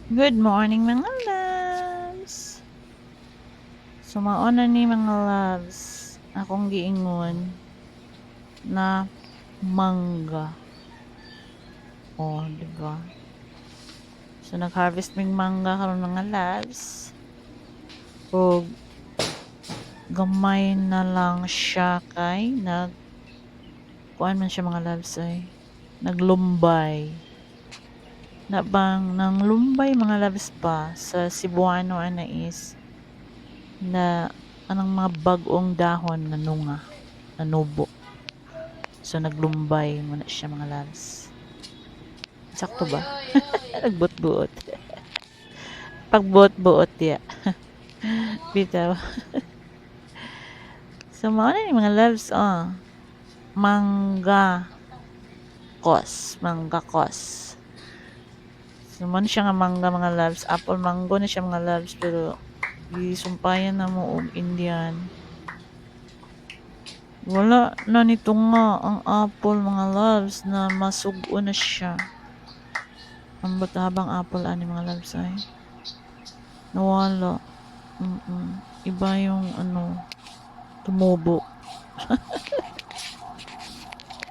Good morning mga loves! Sumaon na ni mga loves akong giingon na mangga. Oh, di ba? So nag-harvest mig mangga karon mga loves. O gamay na lang siya kay kuan man siya mga loves ay naglumbay. Na bang nang lumbay mga loves pa sa Cebuano ana is na anang mga bag-ong dahon nanubo. So naglumbay muna siya mga loves. Sakto ba? Nagbuot-buot. Pagbuot-buot ya. Bitaw. So mao na ni mga loves mangga mangga kos. So mao na siya nga mangga mga loves, apple mango na siya mga loves pero gisumpayan na mo og Indian. Wala na nito nga ang apple mga loves na masugo na siya. Ang habang apple ani mga loves ay nawala. Iba yung tumubo.